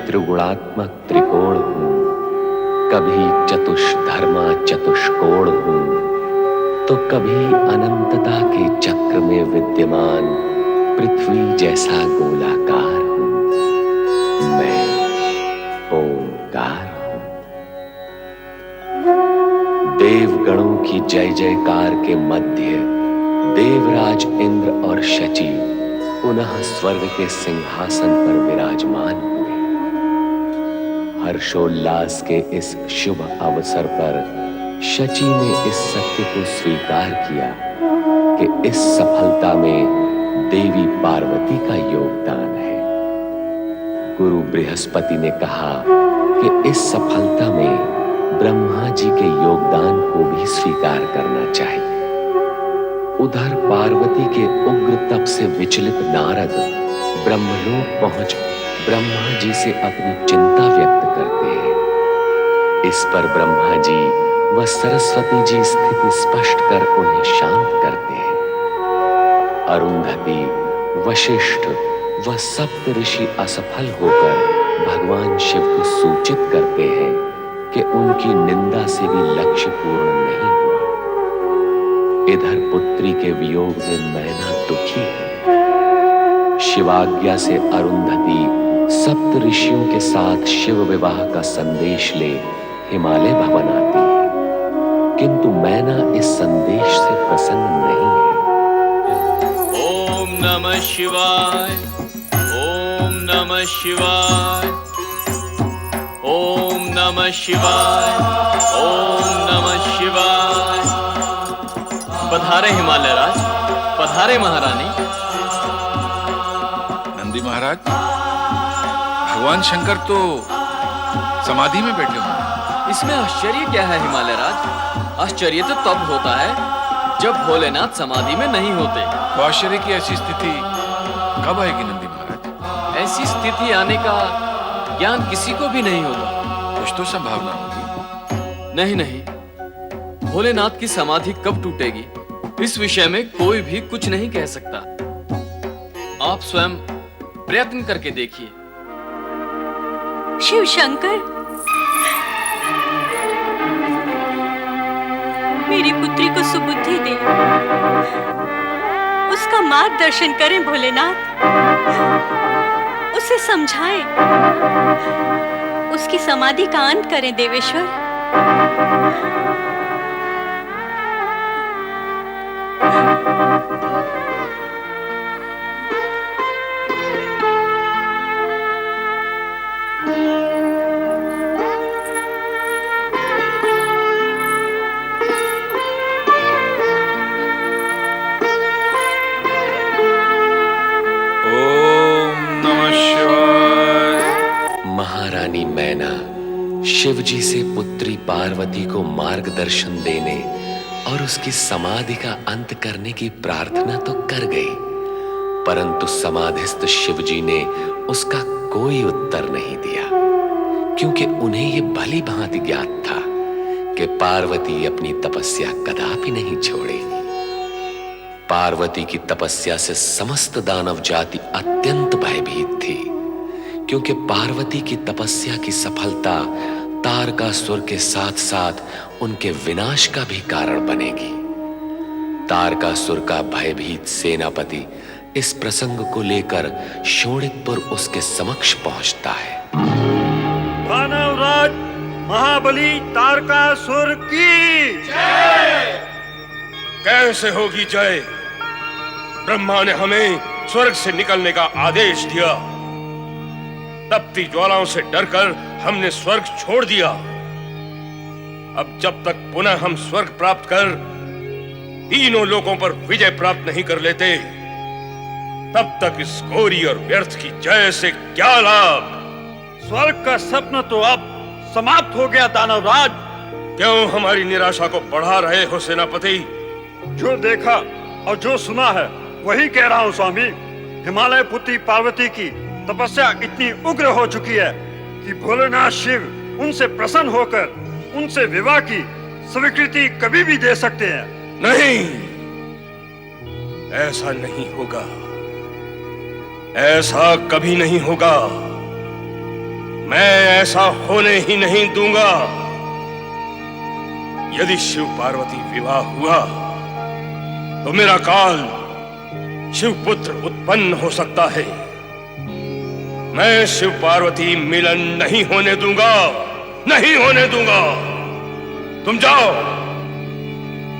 त्रिगुणात्मक त्रिकोण हूं, कभी चतुष्धर्मा चतुष्कोण हूं, तो कभी अनंतता के चक्र में विद्यमान पृथ्वी जैसा गोलाकार हूं। मैं ओंकार हूं। देवगणों की जय जयकार के मध्य देवराज इंद्र और शची पुनः स्वर्ग के सिंहासन पर विराजमान हुए। हर्षोल्लास के इस शुभ अवसर पर शची ने इस सत्य को स्वीकार किया कि इस सफलता में देवी पार्वती का योगदान है। गुरु बृहस्पति ने कहा कि इस सफलता में ब्रह्मा जी के योगदान को भी स्वीकार करना चाहिए। उधर पार्वती के उग्र तप से विचलित नारद ब्रह्मलोक पहुंच ब्रह्मा जी से अपनी चिंता व्यक्त करते हैं। इस पर ब्रह्मा जी व सरस्वती जी स्थिति स्पष्ट कर उन्हें शांत करते हैं। अरुंधति, वशिष्ठ व सप्त ऋषि असफल होकर भगवान शिव को सूचित करते हैं कि उनकी निंदा से भी लक्ष्य पूर्ण नहीं हुआ। इधर पुत्री के वियोग में मैना दुखी है। शिवाज्ञा से अरुंधति सप्त ऋषियों के साथ शिव विवाह का संदेश ले हिमालय भवन आती है, किंतु मैना इस संदेश से प्रसन्न नहीं है। ओम नमः शिवाय, ओम नमः शिवाय, ओम नमः शिवाय, ओम नमः शिवाय। पधारे हिमालय राज, पधारे महारानी। नंदी महाराज, भगवान शंकर तो समाधि में बैठे हुए हैं। इसमें आश्चर्य क्या है हिमालय राज? आश्चर्य तो तब होता है जब भोलेनाथ समाधि में नहीं होते। तो आश्चर्य की ऐसी स्थिति कब आएगी नंदी महाराज? ऐसी स्थिति आने का ज्ञान किसी को भी नहीं होगा। कुछ तो संभावना होगी। नहीं नहीं, भोलेनाथ की समाधि कब टूटेगी इस विषय में कोई भी कुछ नहीं कह सकता। आप स्वयं प्रयत्न करके देखिए। शिव शंकर, मेरी पुत्री को सुबुद्धि दे, उसका मार्गदर्शन करें भोलेनाथ, उसे समझाएं, उसकी समाधि का अंत करें देवेश्वर। महारानी मैना शिवजी से पुत्री पार्वती को मार्गदर्शन देने और उसकी समाधि का अंत करने की प्रार्थना तो कर गई, परंतु समाधिस्थ शिवजी ने उसका कोई उत्तर नहीं दिया, क्योंकि उन्हें यह भली भांति ज्ञात था कि पार्वती अपनी तपस्या कदापि नहीं छोड़ेगी। पार्वती की तपस्या से समस्त दानव जाति अत्यंत भयभीत थी, क्योंकि पार्वती की तपस्या की सफलता तारकासुर के साथ साथ उनके विनाश का भी कारण बनेगी। तारकासुर का भयभीत सेनापति इस प्रसंग को लेकर शोणितपुर उसके समक्ष पहुंचता है। दानवराज महाबली तारकासुर की जय। कैसे होगी जय? ब्रह्मा ने हमें स्वर्ग से निकलने का आदेश दिया, तपती ज्वालाओं से डरकर हमने स्वर्ग छोड़ दिया। अब जब तक पुनः हम स्वर्ग प्राप्त कर तीनों लोकों पर विजय प्राप्त नहीं कर लेते, तब तक इस घोरी और व्यर्थ की जय से क्या लाभ? स्वर्ग का स्वप्न तो अब समाप्त हो गया दानवराज। क्यों हमारी निराशा को बढ़ा रहे हो सेनापति? जो देखा और जो सुना है वही कह रहा हूँ स्वामी। हिमालय पुत्री पार्वती की तपस्या इतनी उग्र हो चुकी है कि भोलेनाथ शिव उनसे प्रसन्न होकर उनसे विवाह की स्वीकृति कभी भी दे सकते हैं। नहीं, ऐसा नहीं होगा, ऐसा कभी नहीं होगा। मैं ऐसा होने ही नहीं दूंगा। यदि शिव पार्वती विवाह हुआ तो मेरा काल शिवपुत्र उत्पन्न हो सकता है। मैं शिव पार्वती मिलन नहीं होने दूंगा, नहीं होने दूंगा। तुम जाओ,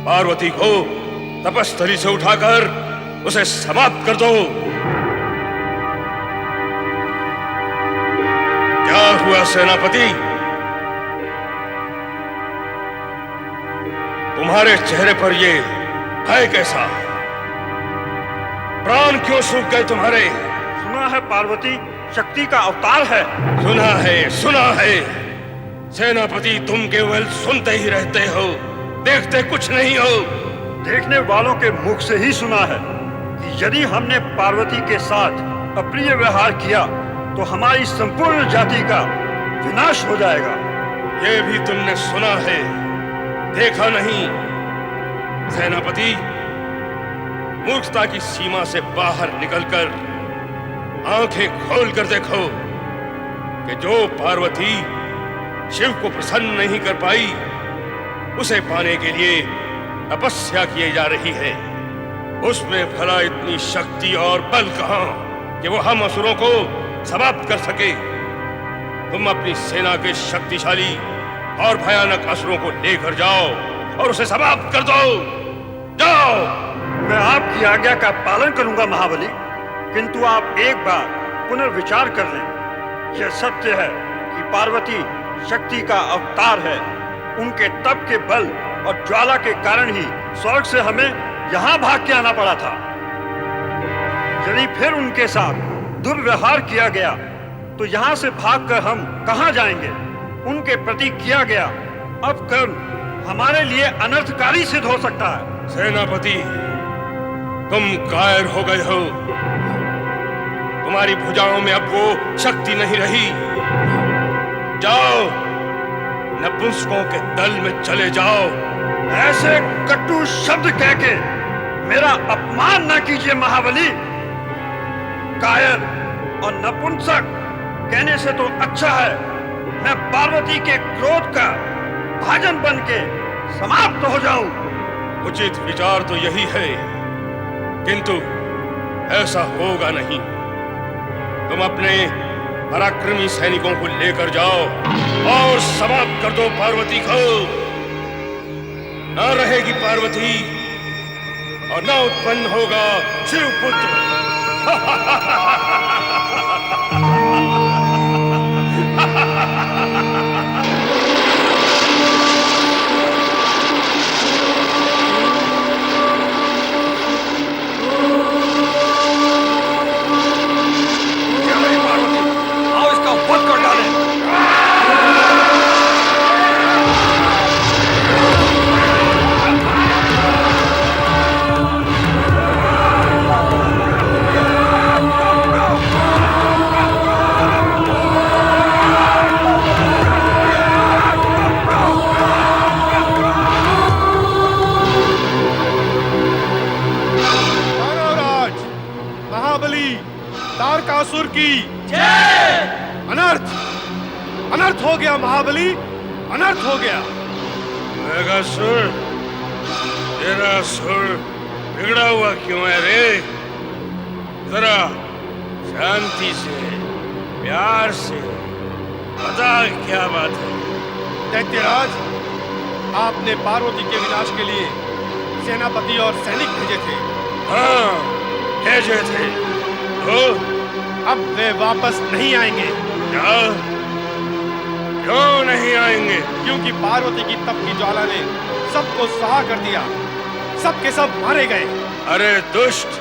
पार्वती को तपस्थली से उठाकर उसे समाप्त कर दो। क्या हुआ सेनापति? तुम्हारे चेहरे पर ये भय कैसा? प्राण क्यों सूख गए तुम्हारे? सुना है पार्वती शक्ति का अवतार है। सुना है, सुना है। सेनापति तुम केवल सुनते ही रहते हो, देखते कुछ नहीं हो। देखने वालों के मुख से ही सुना है कि यदि हमने पार्वती के साथ अप्रिय व्यवहार किया तो हमारी संपूर्ण जाति का विनाश हो जाएगा। ये भी तुमने सुना है, देखा नहीं। सेनापति, मूर्खता की सीमा से बाहर निकलकर आंखें खोलकर देखो कि जो पार्वती शिव को प्रसन्न नहीं कर पाई, उसे पाने के लिए तपस्या की जा रही है। उसमें भला इतनी शक्ति और बल कहां कि वो हम असुरों को समाप्त कर सके। तुम अपनी सेना के शक्तिशाली और भयानक असुरों को लेकर जाओ और उसे समाप्त कर दो। जाओ। मैं आपकी आज्ञा का पालन करूंगा महाबली, किंतु आप एक बार पुनर्विचार कर लें। यह सत्य है कि पार्वती शक्ति का अवतार है। उनके तप के बल और ज्वाला के कारण ही स्वर्ग से हमें यहाँ भाग के आना पड़ा था। यदि फिर उनके साथ दुर्व्यवहार किया गया तो यहाँ से भागकर हम कहाँ जाएंगे? उनके प्रति किया गया अब कर्म हमारे लिए अनर्थकारी सिद्ध हो सकता है। सेनापति, तुम कायर हो गए हो। तुम्हारी भुजाओं में अब वो शक्ति नहीं रही। जाओ, नपुंसकों के दल में चले जाओ। ऐसे कटु शब्द कह के मेरा अपमान न कीजिए महाबली। कायर और नपुंसक कहने से तो अच्छा है मैं पार्वती के क्रोध का भाजन बन के समाप्त हो जाऊं। उचित विचार तो यही है, किंतु ऐसा होगा नहीं। तुम अपने पराक्रमी सैनिकों को लेकर जाओ और समाप्त कर दो पार्वती को। न रहेगी पार्वती और न उत्पन्न होगा शिवपुत्र। तारकासुर की जय। अनर्थ हो गया महाबली, अनर्थ हो गया। मेघासुर, तेरा सुर बिगड़ा हुआ क्यों है रे? जरा शांति से, प्यार से बता क्या बात है। दैत्यराज, आपने पार्वती के विनाश के लिए सेनापति और सैनिक भेजे थे। हाँ, भेजे थे। तो अब वे वापस नहीं आएंगे। क्या? क्यों नहीं आएंगे? क्योंकि पार्वती की तप की ज्वाला ने सबको सहा कर दिया। सब के सब मारे गए। अरे दुष्ट,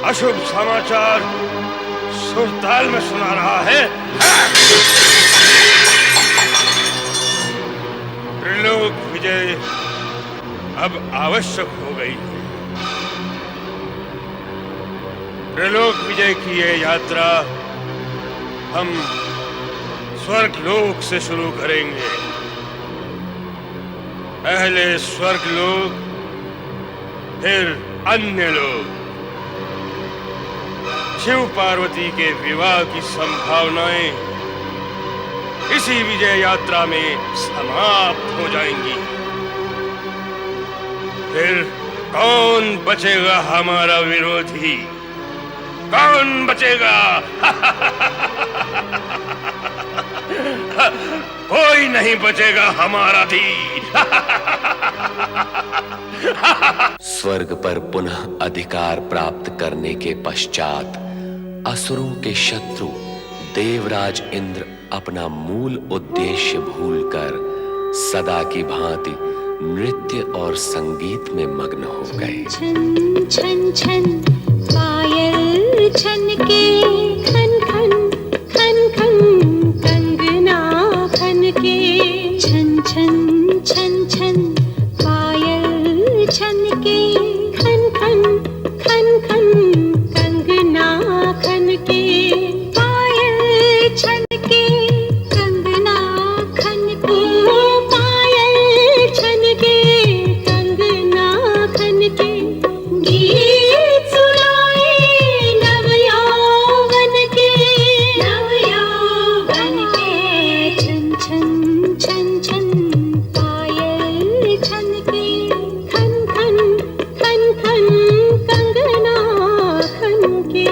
अशुभ समाचार सुरताल में सुना रहा है। त्रिलोक विजय अब आवश्यक हो गई है। त्रिलोक विजय की ये यात्रा हम स्वर्ग लोक से शुरू करेंगे। पहले स्वर्ग लोक, फिर अन्य लोक। शिव पार्वती के विवाह की संभावनाएं इसी विजय यात्रा में समाप्त हो जाएंगी। फिर कौन बचेगा हमारा विरोधी? कौन बचेगा? कोई नहीं बचेगा हमारा थी। स्वर्ग पर पुनः अधिकार प्राप्त करने के पश्चात असुरों के शत्रु देवराज इंद्र अपना मूल उद्देश्य भूलकर सदा की भांति नृत्य और संगीत में मग्न हो गए। छन छन छन पायल छन के खन खन खन खन कंगना खन के छन छन छन छन पायल छन के खन खन खन खन कंगना खन के पायल छन के कंगना खन के पायल छन के कंगना खन के गीत सुनाए नवयौवन के छन छन छन छन पायल छन के खन खन खन खन कंगना खन के।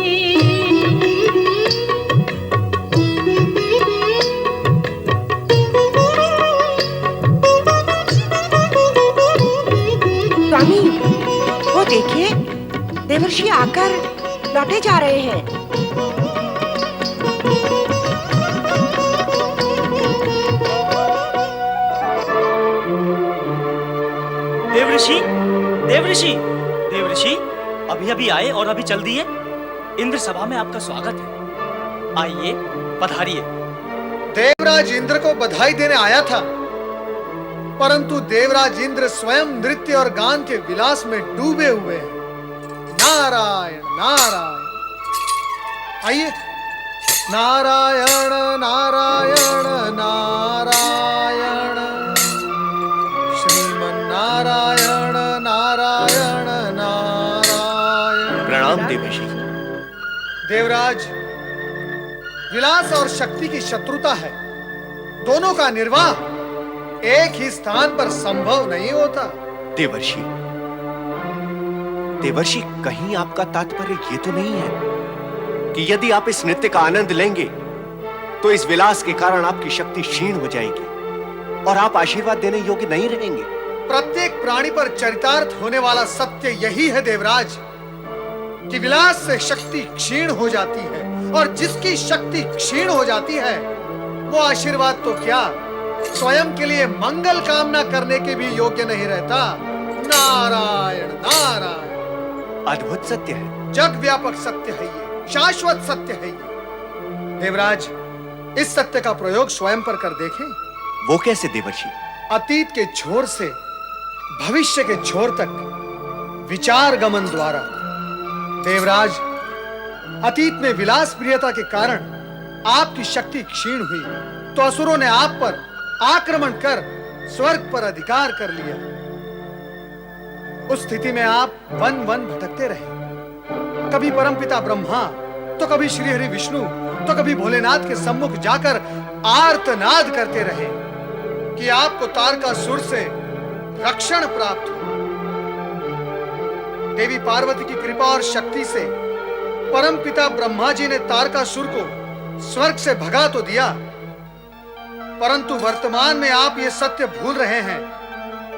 स्वामी, वो देखिए, देवर्षि आकर लौटे जा रहे हैं। देवऋषि, देवऋषि, देवऋषि, अभी अभी आए और अभी चल दिए। इंद्र सभा में आपका स्वागत है। आइए, पधारिए। देवराज इंद्र को बधाई देने आया था, परंतु देवराज इंद्र स्वयं नृत्य और गान के विलास में डूबे हुए हैं। नारायण नारायण। आइए। नारायण नारायण नारायण, श्रीमन नारायण नारायण नारायण। प्रणाम देवर्षि। देवराज, विलास और शक्ति की शत्रुता है। दोनों का निर्वाह एक ही स्थान पर संभव नहीं होता। देवर्षि, देवर्षि, कहीं आपका तात्पर्य ये तो नहीं है कि यदि आप इस नृत्य का आनंद लेंगे तो इस विलास के कारण आपकी शक्ति क्षीण हो जाएगी और आप आशीर्वाद देने योग्य नहीं रहेंगे? प्रत्येक प्राणी पर चरितार्थ होने वाला सत्य यही है देवराज, कि विलास से शक्ति क्षीण हो जाती है, और जिसकी शक्ति क्षीण हो जाती है वो आशीर्वाद तो क्या, स्वयं के लिए मंगल कामना करने के भी योग्य नहीं रहता। नारायण नारायण। अद्भुत सत्य है। जग व्यापक सत्य है ये, शाश्वत सत्य है ये। देवराज, इस सत्य का प्रयोग स्वयं पर कर देखें। वो कैसे देवर्षि? अतीत के छोर से भविष्य के छोर तक विचार गमन द्वारा। देवराज, अतीत में विलास प्रियता के कारण आपकी शक्ति क्षीण हुई, तो असुरों ने आप पर आक्रमण कर स्वर्ग पर अधिकार कर लिया। उस स्थिति में आप वन वन भटकते रहे, कभी परमपिता ब्रह्मा, तो कभी श्रीहरि विष्णु, तो कभी भोलेनाथ के सम्मुख जाकर आर्तनाद करते रहे कि आपको तारकासुर से रक्षण प्राप्त हो। देवी पार्वती की कृपा और शक्ति से परमपिता ब्रह्मा जी ने तारकासुर को स्वर्ग से भगा तो दिया, परंतु वर्तमान में आप ये सत्य भूल रहे हैं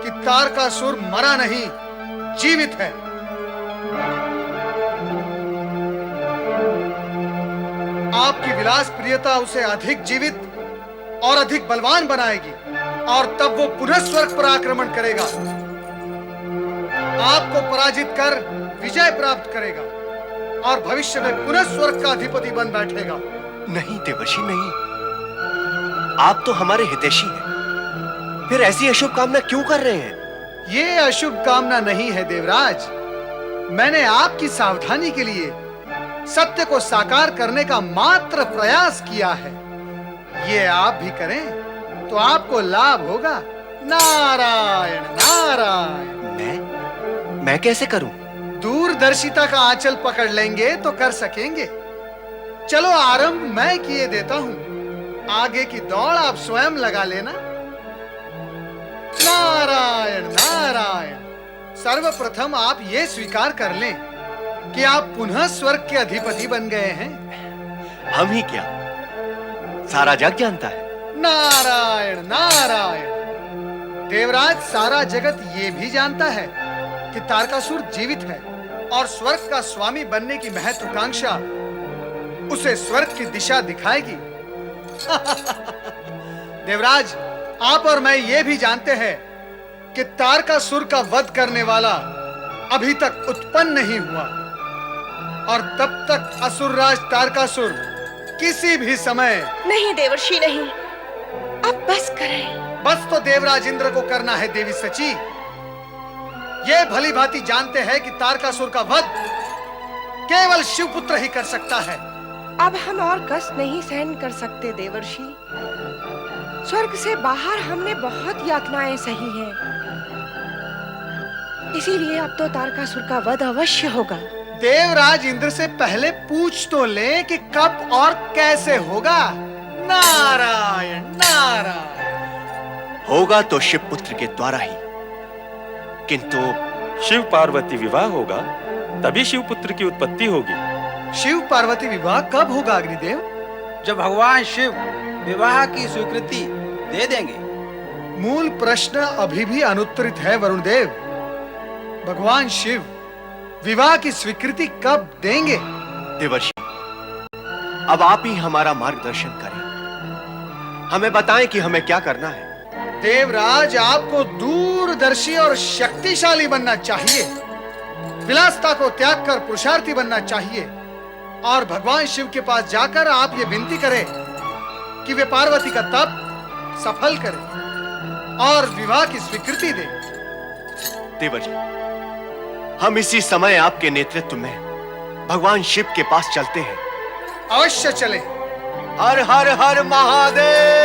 कि तारकासुर मरा नहीं, जीवित है। आपकी विलास प्रियता उसे अधिक जीवित और अधिक बलवान बनाएगी, और तब वो पुनः स्वर्ग पर आक्रमण करेगा, आपको पराजित कर विजय प्राप्त करेगा, और भविष्य में पुनः स्वर्ग का अधिपति बन बैठेगा। नहीं देवर्षि, नहीं। आप तो हमारे हितैषी हैं, फिर ऐसी अशुभ कामना क्यों कर रहे हैं? ये अशुभ कामना नहीं है देवराज, मैंने आपकी सावधानी के लिए सत्य को साकार करने का मात्र प्रयास किया है। ये आप भी करें तो आपको लाभ होगा। नारायण नारायण। मैं कैसे करूं? दूरदर्शिता का आंचल पकड़ लेंगे तो कर सकेंगे। चलो आरंभ मैं किए देता हूं, आगे की दौड़ आप स्वयं लगा लेना। नारायण नारायण। सर्वप्रथम आप ये स्वीकार कर लें कि आप पुनः स्वर्ग के अधिपति बन गए हैं। हम ही क्या, सारा जग जानता है। नारायण नारायण। देवराज, सारा जगत ये भी जानता है कि तारकासुर जीवित है और स्वर्ग का स्वामी बनने की महत्वाकांक्षा उसे स्वर्ग की दिशा दिखाएगी। देवराज, आप और मैं ये भी जानते हैं कि तारकासुर का वध करने वाला अभी तक उत्पन्न नहीं हुआ और तब तक असुरराज तारकासुर किसी भी समय। नहीं देवर्षि नहीं, अब बस करें। बस तो देवराज इंद्र को करना है देवी सची। ये भली भांति जानते हैं कि तारकासुर का वध केवल शिवपुत्र ही कर सकता है। अब हम और कष्ट नहीं सहन कर सकते देवर्षि। स्वर्ग से बाहर हमने बहुत यातनाएं सही हैं। इसीलिए अब तो तारकासुर का वध अवश्य होगा। देवराज इंद्र से पहले पूछ तो ले कि कब और कैसे होगा। नारायण नारायण। होगा तो शिवपुत्र के द्वारा ही, किंतु शिव पार्वती विवाह होगा तभी शिवपुत्र की उत्पत्ति होगी। शिव पार्वती विवाह कब होगा अग्निदेव? जब भगवान शिव विवाह की स्वीकृति दे देंगे। मूल प्रश्न अभी भी अनुत्तरित है वरुण देव। भगवान शिव विवाह की स्वीकृति कब देंगे? देवर्षि, अब आप ही हमारा मार्गदर्शन करें, हमें बताएं कि हमें क्या करना है। देवराज, आपको दूरदर्शी और शक्तिशाली बनना चाहिए। विलासता को त्याग कर पुरुषार्थी बनना चाहिए और भगवान शिव के पास जाकर आप ये विनती करें कि वे पार्वती का तप सफल करें और विवाह की स्वीकृति दें। देवर्षि, हम इसी समय आपके नेतृत्व में भगवान शिव के पास चलते हैं। अवश्य चलें। हर हर हर महादेव।